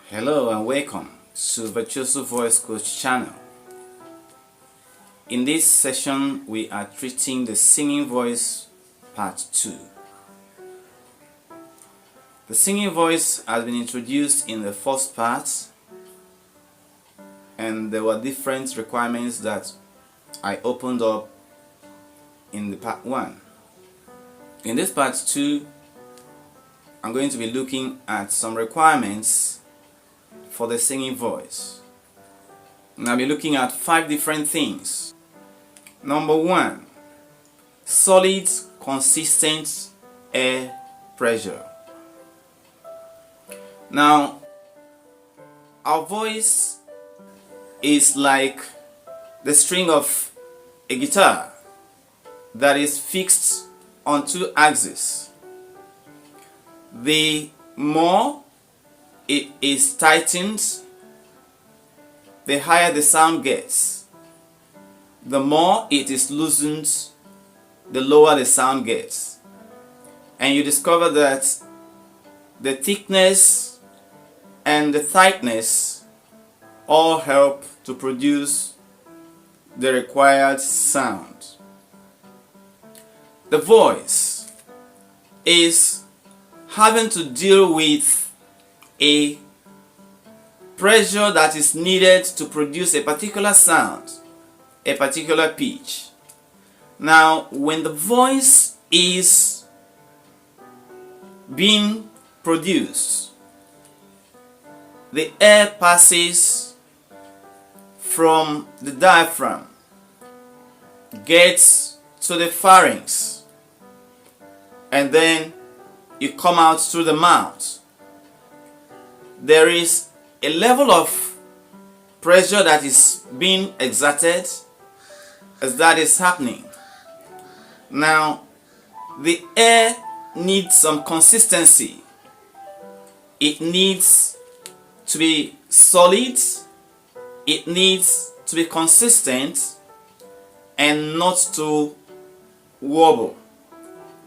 Hello and welcome to Virtuoso Voice Coach channel. In this session, we are treating the singing voice part 2. The singing voice has been introduced in the first part, and there were different requirements that I opened up in the part 1. In this part 2, I'm going to be looking at some requirements for the singing voice. And I'll be looking at 5 different things. Number 1, solid, consistent air pressure. Now, our voice is like the string of a guitar that is fixed on 2 axes. The more it is tightened, the higher the sound gets. The more it is loosened, the lower the sound gets. And you discover that the thickness and the tightness all help to produce the required sound. The voice is having to deal with a pressure that is needed to produce a particular sound, a particular pitch. Now, when the voice is being produced, the air passes from the diaphragm, gets to the pharynx, and then you come out through the mouth. There is a level of pressure that is being exerted as that is happening. Now, the air needs some consistency. It needs to be solid, it needs to be consistent, and not to wobble.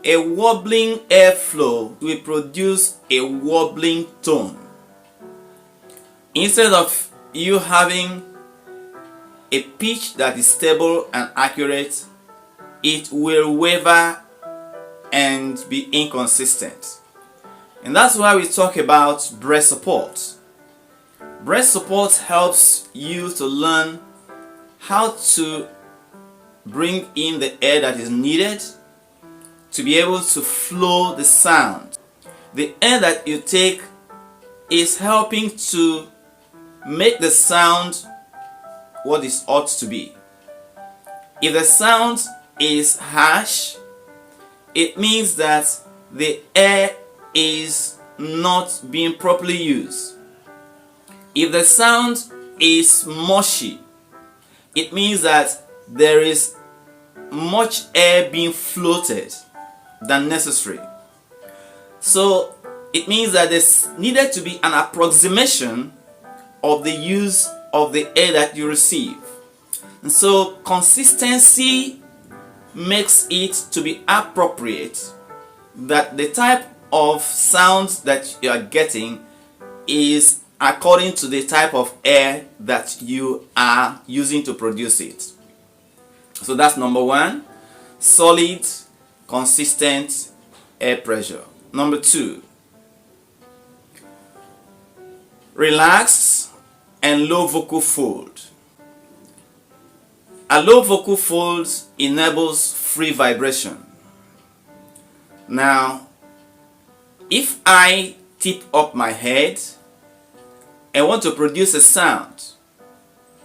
A wobbling airflow will produce a wobbling tone. Instead of you having a pitch that is stable and accurate, it will waver and be inconsistent. And that's why we talk about breath support. Breath support helps you to learn how to bring in the air that is needed to be able to flow the sound. The air that you take is helping to make the sound what it ought to be. If the sound is harsh, it means that the air is not being properly used. If the sound is mushy, it means that there is much air being floated than necessary. So it means that there's needed to be an approximation of the use of the air that you receive. And so consistency makes it to be appropriate that the type of sound that you are getting is according to the type of air that you are using to produce it. So that's number 1, solid, consistent air pressure. Number 2, relaxed and low vocal fold. A low vocal fold enables free vibration. Now, if I tip up my head and want to produce a sound,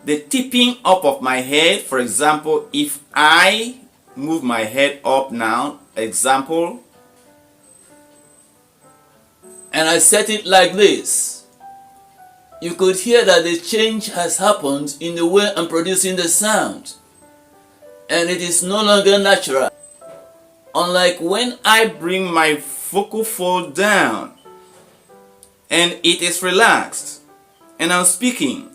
the tipping up of my head, for example, if I move my head up now, example, and I set it like this, you could hear that the change has happened in the way I'm producing the sound, and it is no longer natural. Unlike when I bring my vocal fold down and it is relaxed and I'm speaking,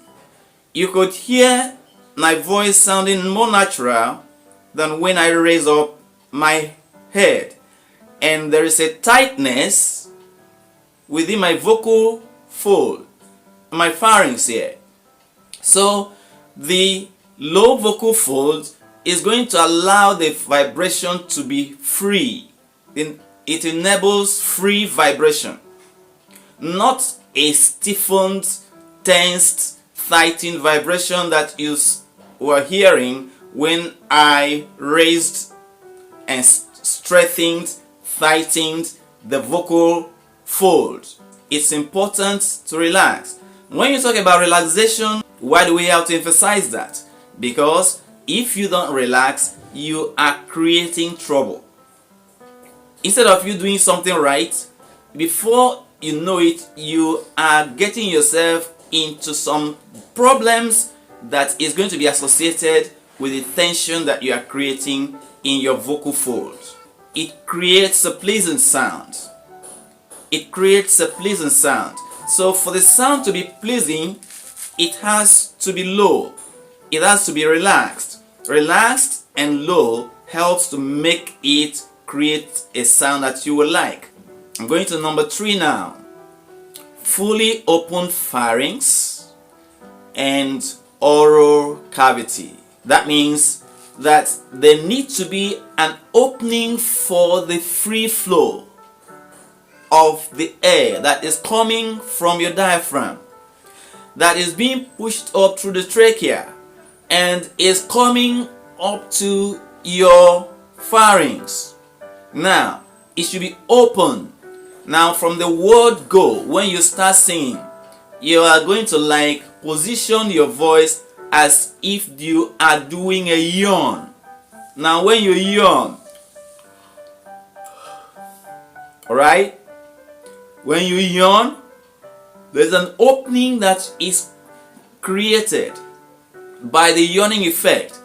you could hear my voice sounding more natural than when I raise up my head, and there is a tightness within my vocal fold my pharynx here. So the low vocal fold is going to allow the vibration to be free. It enables free vibration, not a stiffened, tensed, tightened vibration that you were hearing when I raised and strengthened, tightened the vocal fold. It's important to relax. When you talk about relaxation, why do we have to emphasize that? Because if you don't relax, you are creating trouble. Instead of you doing something right, before you know it, you are getting yourself into some problems that is going to be associated with the tension that you are creating in your vocal folds. It creates a pleasant sound. It creates a pleasant sound. So for the sound to be pleasing, it has to be low. It has to be relaxed. Relaxed and low helps to make it create a sound that you will like. I'm going to number 3 now. Fully open pharynx and oral cavity. That means that there needs to be an opening for the free flow of the air that is coming from your diaphragm, that is being pushed up through the trachea and is coming up to your pharynx. Now, it should be open. Now, from the word go, when you start singing, you are going to position your voice as if you are doing a yawn. Now, when you yawn, alright? When you yawn, there's an opening that is created by the yawning effect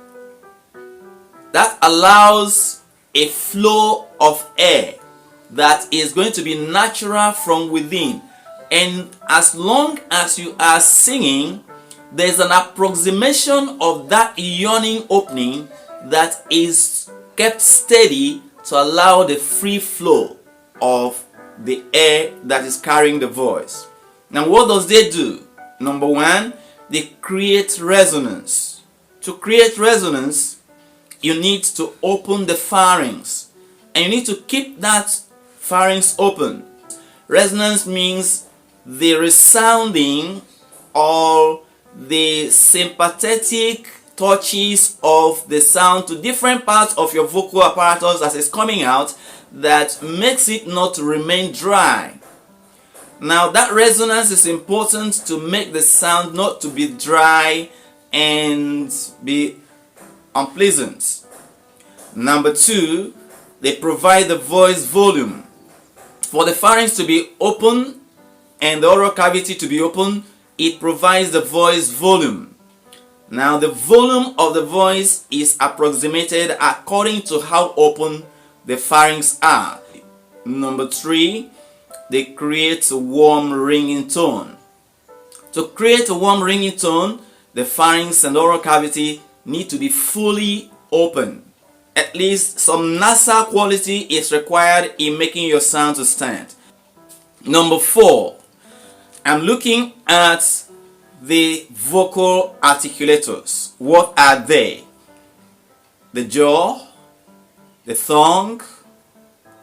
that allows a flow of air that is going to be natural from within. And as long as you are singing, there's an approximation of that yawning opening that is kept steady to allow the free flow of the air that is carrying the voice. Now, what does they do? Number 1, they create resonance. To create resonance, you need to open the pharynx, and you need to keep that pharynx open. Resonance means the resounding or the sympathetic touches of the sound to different parts of your vocal apparatus as it's coming out that makes it not remain dry. Now, that resonance is important to make the sound not to be dry and be unpleasant. Number 2, they provide the voice volume. For the pharynx to be open and the oral cavity to be open, it provides the voice volume. Now, the volume of the voice is approximated according to how open the pharynx are. Number 3, they create a warm ringing tone. To create a warm ringing tone, the pharynx and oral cavity need to be fully open. At least some nasal quality is required in making your sound to stand. Number 4, I'm looking at the vocal articulators. What are they? The jaw, the tongue,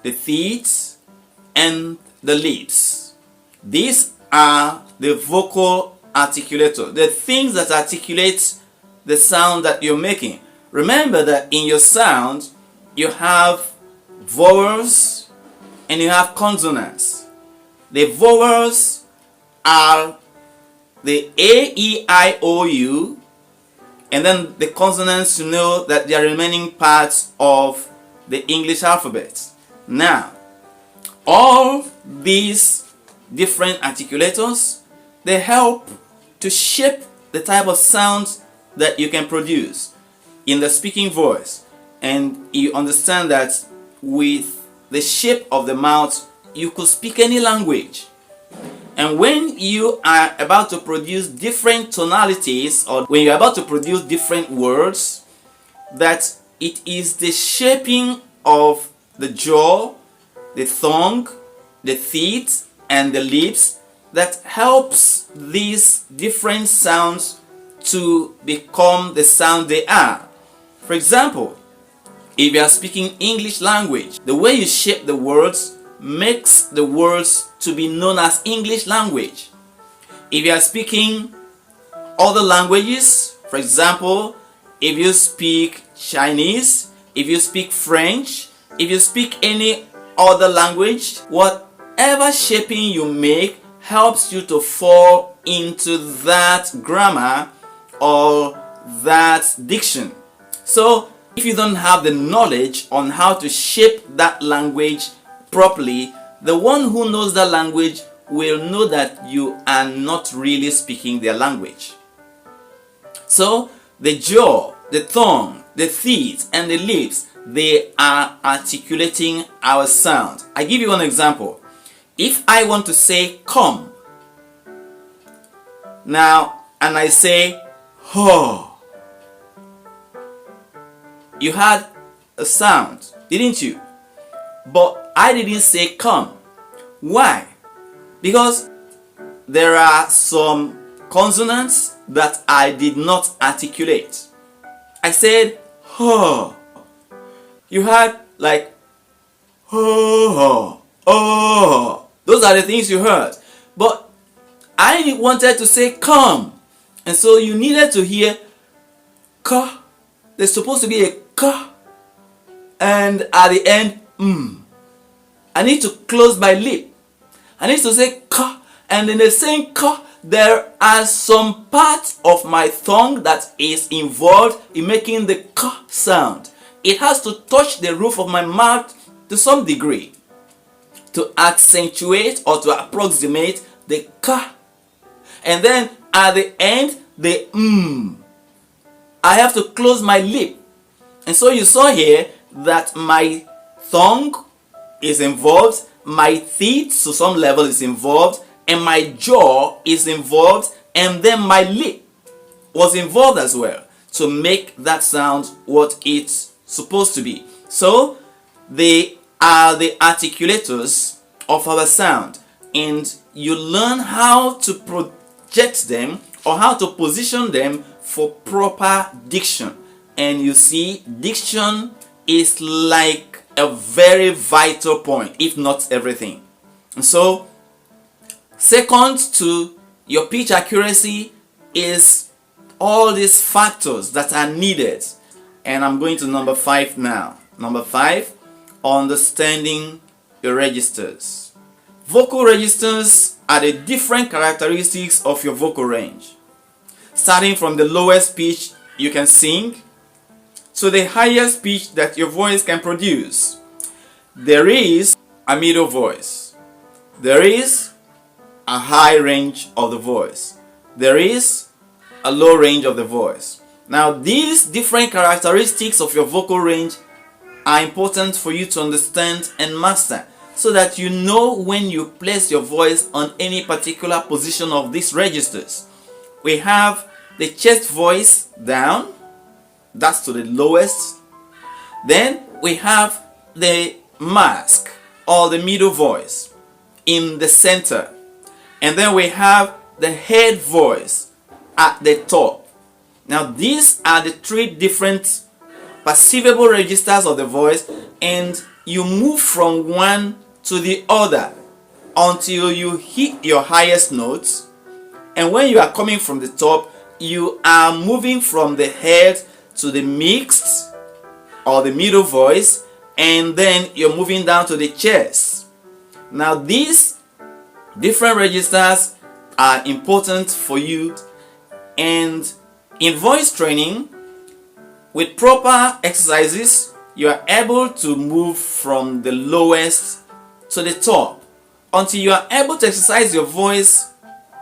the teeth, and the lips. These are the vocal articulators, the things that articulate the sound that you're making. Remember that in your sound, you have vowels and you have consonants. The vowels are the A, E, I, O, U, and then the consonants, you know that they are remaining parts of the English alphabet. Now, all these different articulators, they help to shape the type of sounds that you can produce in the speaking voice. And you understand that with the shape of the mouth, you could speak any language. And when you are about to produce different tonalities, or when you're about to produce different words, that it is the shaping of the jaw, the tongue, the teeth, and the lips that helps these different sounds to become the sound they are. For example, if you are speaking English language, the way you shape the words makes the words to be known as English language. If you are speaking other languages, for example, if you speak Chinese, if you speak French, if you speak any other language, whatever shaping you make helps you to fall into that grammar or that diction. So if you don't have the knowledge on how to shape that language properly, the one who knows that language will know that you are not really speaking their language. So the jaw, the tongue, the teeth, and the lips, they are articulating our sound. I give you an example. If I want to say come, now, and I say ho, you had a sound, didn't you? But I didn't say come. Why? Because there are some consonants that I did not articulate. I said ho. You had like ho, oh. Those are the things you heard. But I wanted to say come. And so you needed to hear ka. There's supposed to be a ka. And at the end, I need to close my lip. I need to say ka. And in the same ka, there are some parts of my tongue that is involved in making the ka sound. It has to touch the roof of my mouth to some degree to accentuate or to approximate the ka. And then at the end, the I have to close my lip. And so you saw here that my tongue is involved, my teeth to some level is involved, and my jaw is involved, and then my lip was involved as well to make that sound what it's supposed to be. So they are the articulators of our sound, and you learn how to project them or how to position them for proper diction. And you see, diction is like a very vital point, if not everything. And so second to your pitch accuracy is all these factors that are needed. And I'm going to number 5 now. Number 5, understanding your registers. Vocal registers are the different characteristics of your vocal range. Starting from the lowest pitch you can sing to the highest pitch that your voice can produce. There is a middle voice. There is a high range of the voice. There is a low range of the voice. Now, these different characteristics of your vocal range are important for you to understand and master, so that you know when you place your voice on any particular position of these registers. We have the chest voice down, that's to the lowest. Then we have the mask or the middle voice in the center. And then we have the head voice at the top. Now these are the 3 different perceivable registers of the voice, and you move from one to the other until you hit your highest notes. And when you are coming from the top, you are moving from the head to the mixed or the middle voice, and then you're moving down to the chest. Now these different registers are important for you, and in voice training, with proper exercises, you are able to move from the lowest to the top until you are able to exercise your voice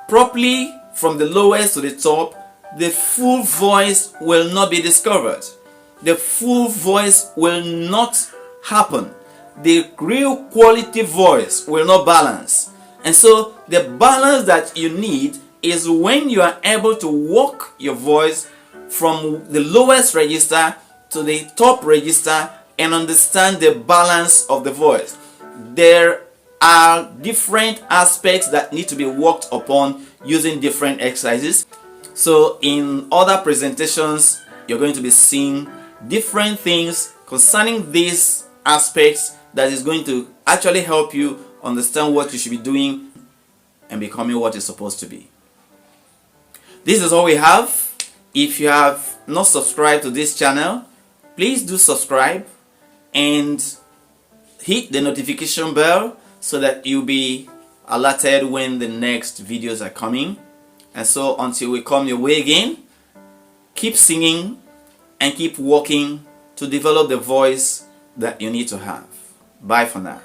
properly from the lowest to the top. The full voice will not be discovered. The full voice will not happen. The real quality voice will not balance. And so the balance that you need is when you are able to walk your voice from the lowest register to the top register and understand the balance of the voice. There are different aspects that need to be worked upon using different exercises. So in other presentations, you're going to be seeing different things concerning these aspects that is going to actually help you understand what you should be doing and becoming what you're supposed to be. This is all we have. If you have not subscribed to this channel, please do subscribe and hit the notification bell so that you'll be alerted when the next videos are coming. And so until we come your way again, keep singing and keep working to develop the voice that you need to have. Bye for now.